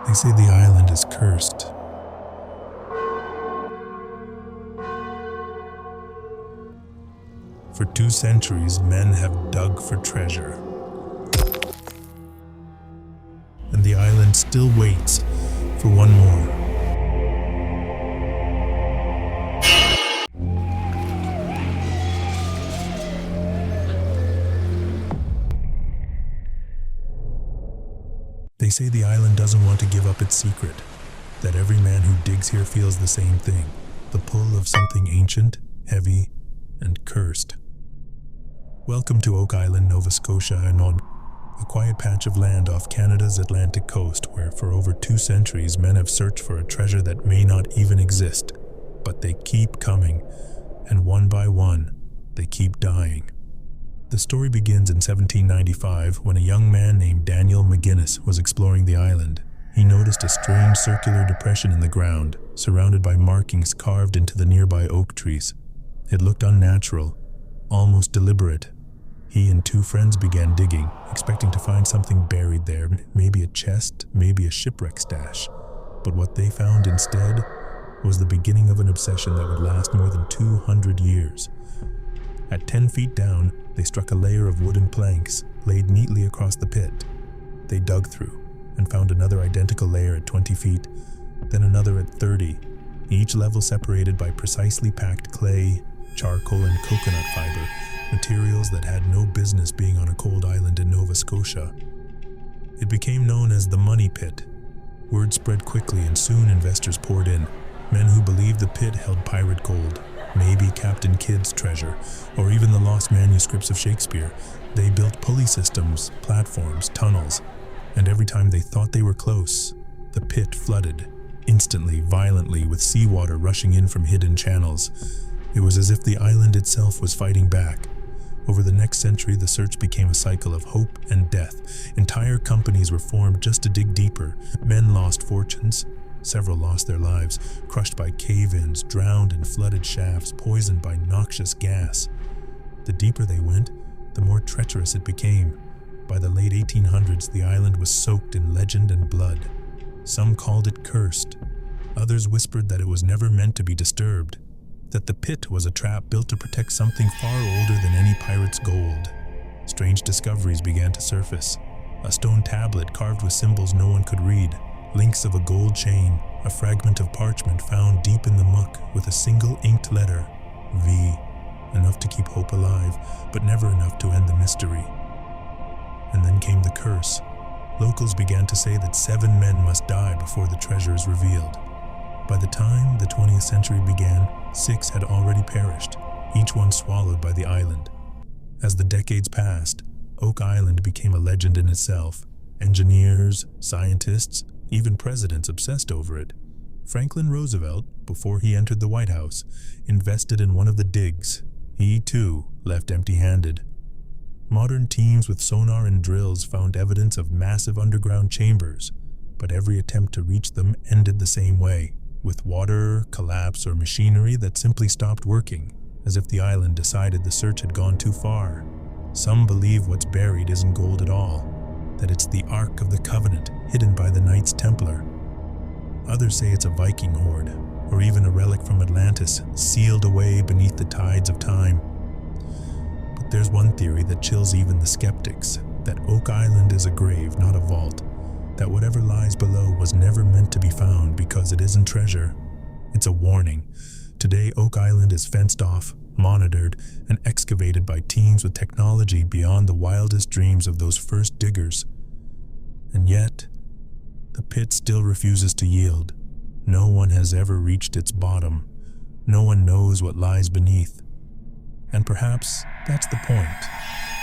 They say the island is cursed. For 2 centuries, men have dug for treasure. And the island still waits for one more. They say the island doesn't want to give up its secret, that every man who digs here feels the same thing, the pull of something ancient, heavy, and cursed. Welcome to Oak Island, Nova Scotia, a quiet patch of land off Canada's Atlantic coast where for over 2 centuries men have searched for a treasure that may not even exist. But they keep coming, and one by one, they keep dying. The story begins in 1795 when a young man named Daniel McGuinness was exploring the island. He noticed a strange circular depression in the ground, surrounded by markings carved into the nearby oak trees. It looked unnatural, almost deliberate. He and 2 friends began digging, expecting to find something buried there, maybe a chest, maybe a shipwreck stash. But what they found instead was the beginning of an obsession that would last more than 200 years. At 10 feet down, they struck a layer of wooden planks laid neatly across the pit. They dug through and found another identical layer at 20 feet, then another at 30, each level separated by precisely packed clay, charcoal, and coconut fiber, materials that had no business being on a cold island in Nova Scotia. It became known as the Money Pit. Word spread quickly and soon investors poured in, men who believed the pit held pirate gold, maybe Captain Kidd's treasure, or even the lost manuscripts of Shakespeare. They built pulley systems, platforms, tunnels, and every time they thought they were close, the pit flooded, instantly, violently, with seawater rushing in from hidden channels. It was as if the island itself was fighting back. Over the next century, the search became a cycle of hope and death. Entire companies were formed just to dig deeper. Men lost fortunes. Several lost their lives, crushed by cave-ins, drowned in flooded shafts, poisoned by noxious gas. The deeper they went, the more treacherous it became. By the late 1800s, the island was soaked in legend and blood. Some called it cursed. Others whispered that it was never meant to be disturbed, that the pit was a trap built to protect something far older than any pirate's gold. Strange discoveries began to surface. A stone tablet carved with symbols no one could read, links of a gold chain, a fragment of parchment found deep in the muck with a single inked letter, V, enough to keep hope alive, but never enough to end the mystery. And then came the curse. Locals began to say that 7 men must die before the treasure is revealed. By the time the 20th century began, 6 had already perished, each one swallowed by the island. As the decades passed, Oak Island became a legend in itself. Engineers, scientists, even presidents obsessed over it. Franklin Roosevelt, before he entered the White House, invested in one of the digs. He, too, left empty-handed. Modern teams with sonar and drills found evidence of massive underground chambers, but every attempt to reach them ended the same way, with water, collapse, or machinery that simply stopped working, as if the island decided the search had gone too far. Some believe what's buried isn't gold at all, that it's the Ark of the Covenant hidden by the Knights Templar. Others say it's a Viking hoard, or even a relic from Atlantis, sealed away beneath the tides of time. But there's one theory that chills even the skeptics, that Oak Island is a grave, not a vault, that whatever lies below was never meant to be found because it isn't treasure. It's a warning. Today, Oak Island is fenced off, monitored, and excavated by teams with technology beyond the wildest dreams of those first diggers. And yet, the pit still refuses to yield. No one has ever reached its bottom. No one knows what lies beneath. And perhaps that's the point,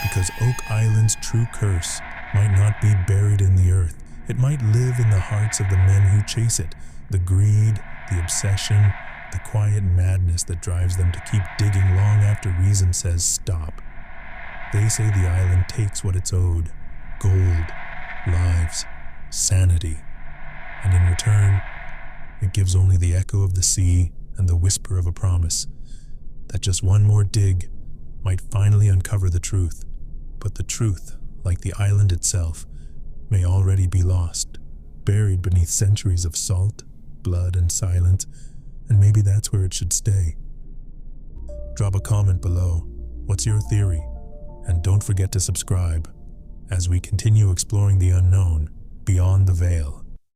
because Oak Island's true curse might not be buried in the earth. It might live in the hearts of the men who chase it, the greed, the obsession, the quiet madness that drives them to keep digging long after reason says stop. They say the island takes what it's owed: gold, lives, sanity. And in return, it gives only the echo of the sea and the whisper of a promise that just one more dig might finally uncover the truth. But the truth, like the island itself, may already be lost. buried beneath centuries of salt, blood, and silence, and maybe that's where it should stay. Drop a comment below. What's your theory? And don't forget to subscribe as we continue exploring the unknown beyond the veil.